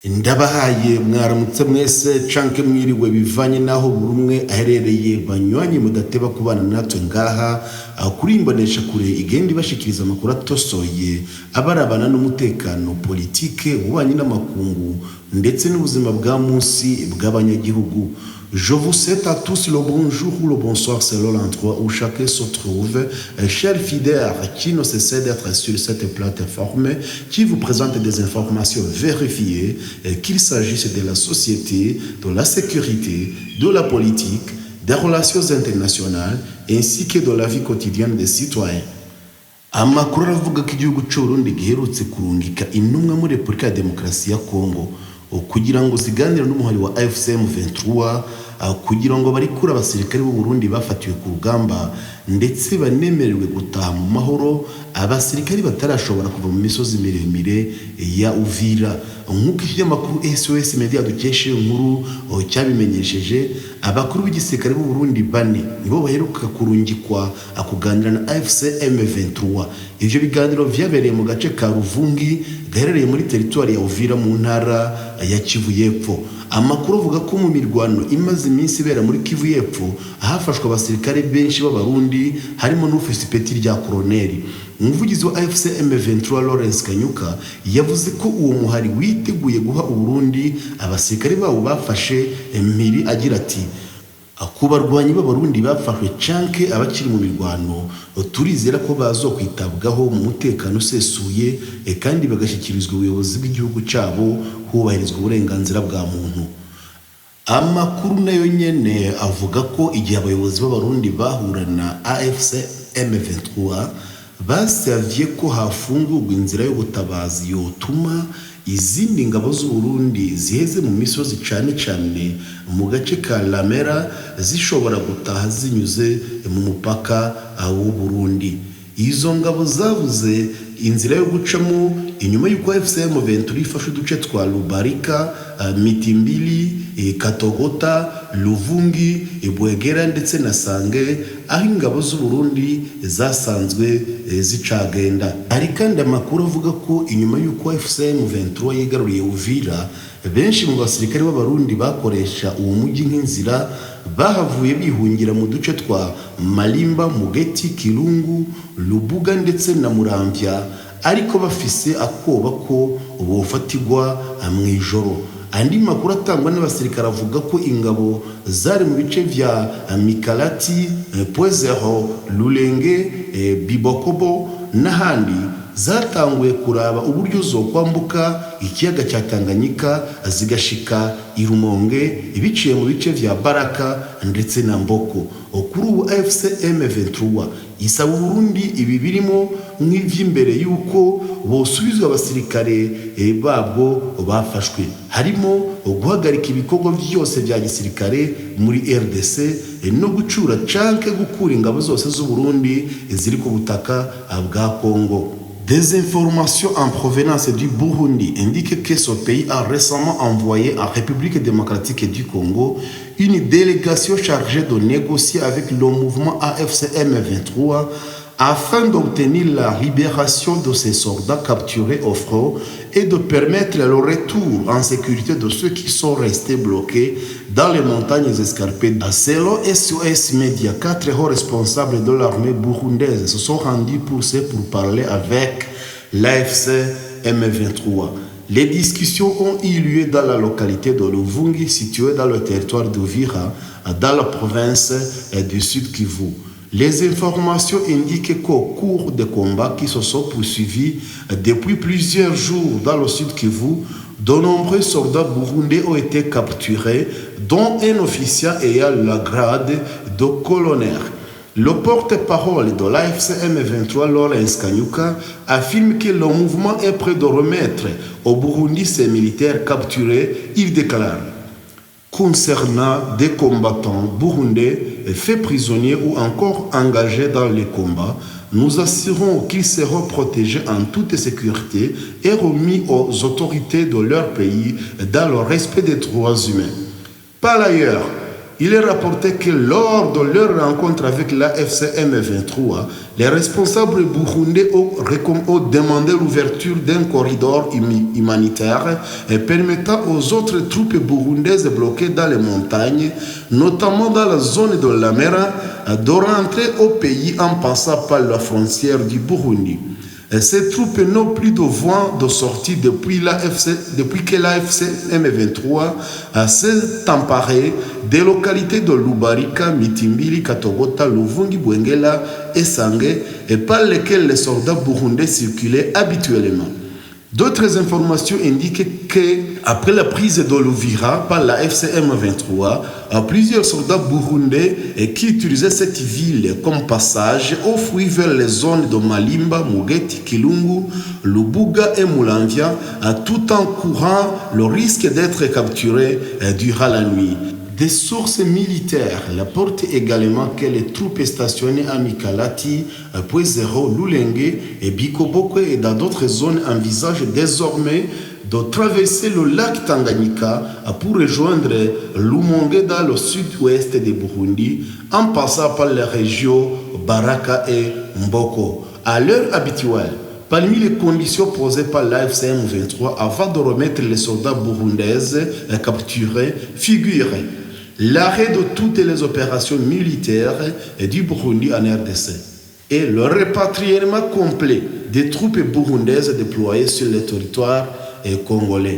Ndabahaye mwaramutse mwese canke mwiriwe bivanye naho buri umwe aherereye banywanyi mudateba kubana natwe ngaha kuri imbonesha kure igenda ibashikiriza amakuru atosoye abarabana n'umutekano politike ububanyi n'amakungu ndetse n'ubuzima bwa munsi bw'abanyagihugu. Je vous souhaite à tous le bonjour ou le bonsoir selon l'endroit où chacun se trouve. Chers fidèles qui ne cessent d'être sur cette plateforme qui vous présente des informations vérifiées, qu'il s'agisse de la société, de la sécurité, de la politique, des relations internationales ainsi que de la vie quotidienne des citoyens. Amakuru aravuga ko igihugu c'Uburundi giherutse kurungika intumwa muri Repubulika ya Demokarasi ya Kongo kugira ngo ziganire n'umuhari wa AFC M23 kugira ngo barikure abasirikare b'u Burundi bafatiwe ku rugamba ndetse banemererwe gutaha mu mahoro abasirikare batarashobora kuva mu misozi miremire ya Uvira. Nk'uko ikinyamakuru SOS Media dukeshe inkuru cyabimenyesheje, abakuru b'igisirikare b'u Burundi bane nibo baheruka kurungikwa kuganira na AFC M23. Ivyo biganiro vyabereye mu gace ka Ruvungi gaherereye muri teritwari ya Uvira mu ntara ya Kivu y'Epfo. Amakuru avuga ko mu mirwano imaze iminsi ibera muri Kivu y'Epfo hafashwe abasirikare benshi b'abarundi harimo n'ufise ipeti rya koloneli. Umuvugizi wa AFC M23 Lawrence Kanyuka yavuze ko uwo muhari witeguye guha Uburundi abasirikare babo bafashe mpiri, agira ati kubarwanyi b'abarundi bafashwe canke abakiri mu mirwano turizera ko bazokwitabwaho mu mutekano usesuye kandi bagashyikirizwa ubuyobozi bw'igihugu cyabo hubahirizwa uburenganzira bwa muntu. Amakuru nayo nyene avuga ko igihe abayobozi b'abarundi bahura na AFC M23 basavye ko hafungurwa inzira y'ubutabazi yotuma izindi ngabo z'u Burundi ziheze mu misozi cane mu gace ka Lamera zishobora gutaha zinyuze mu mupaka w'u Burundi. Izo ngabo zavuze inzira yo gucamo inyuma y'uko AFC M23 ifashe uduce twa Lubarika, Mitimbili, Katogota, Luvungi, Bwegera ndetse na Sange aho ingabo z'u Burundi zasanzwe zicagenda. Hari kandi amakuru avuga ko inyuma y'uko AFC M23 yigaruriye Uvira, benshi mu basirikare b'abarundi bakoresha uwo mujyi nk'inzira bahavuye bihungira mu duce twa Malimba, Mugeti, Kirungu, Lubuga ndetse na Muramvya, ariko bafise akoba ko bofatigwa mw'ijoro. Andi makuru atangwa n'abasirikare avuga ko ingabo zari mu bice vya Mikalati, Pwezero, Lulenge, Bibokobo n'ahandi zatanguye kuraba uburyo zo kwambuka ikiyaga cya Tanganyika zigashika Irumonge biciye mu bice vya Baraka ndetse na Mboko. Kuri ubu AFC M23 isaba Burundi ibi birimo nk'ivy'imbere yuko bosubizwa abasirikare babwo bafashwe, harimo guhagarika ibikorwa byose bya gisirikare muri RDC no gucura canke gukura ingabo zose z'u Burundi ziri ku butaka bwa Kongo. Des informations en provenance du Burundi indiquent que ce pays a récemment envoyé en République démocratique du Congo une délégation chargée de négocier avec le mouvement AFC M23 afin d'obtenir la libération de ces soldats capturés au front et de permettre le retour en sécurité de ceux qui sont restés bloqués dans les montagnes escarpées. Selon SOS Media, 4 hauts responsables de l'armée burundaise se sont rendus pour parler avec l'AFC M23. Les discussions ont eu lieu dans la localité de Luvungi, située dans le territoire d'Uvira, dans la province du Sud Kivu. Les informations indiquent qu'au cours des combats qui se sont poursuivis depuis plusieurs jours dans le Sud Kivu, de nombreux soldats burundais ont été capturés, dont un officier ayant le grade de colonel. Le porte-parole de l'AFC M23, Lawrence Kanyuka, affirme que le mouvement est prêt de remettre au Burundi ses militaires capturés. Il déclare: concernant des combattants burundais faits prisonniers ou encore engagés dans les combats, nous assurons qu'ils seront protégés en toute sécurité et remis aux autorités de leur pays dans le respect des droits humains. Par ailleurs, Il est rapporté que lors de leur rencontre avec la FCM23, les responsables burundais ont demandé l'ouverture d'un corridor humanitaire permettant aux autres troupes burundaises bloquées dans les montagnes, notamment dans la zone de la Mera, de rentrer au pays en passant par la frontière du Burundi. Ces troupes n'ont plus de voie de sortie depuis que la FCM23 s'est emparée des localités de Lubarika, Mitimbili, Katogota, Luvungi, Bwengela et Sange, et par lesquelles les soldats burundais circulaient habituellement. D'autres informations indiquent qu'après la prise de l'Uvira par la FCM23, plusieurs soldats burundais qui utilisaient cette ville comme passage ont fui vers les zones de Malimba, Mugeti, Kilungu, Lubuga et Mulanvia, tout en courant le risque d'être capturés durant la nuit. Des sources militaires rapportent également que les troupes stationnées à Mikalati, Pwezero, Lulenge et Bikoboko et dans d'autres zones envisagent désormais de traverser le lac Tanganyika pour rejoindre Lumonge dans le sud-ouest de Burundi en passant par les régions Baraka et Mboko. À l'heure habituelle, parmi les conditions posées par l'AFCM 23 avant de remettre les soldats burundaises capturés figurent l'arrêt de toutes les opérations militaires du Burundi en RDC et le répatriement complet des troupes burundaises déployées sur le territoire congolais.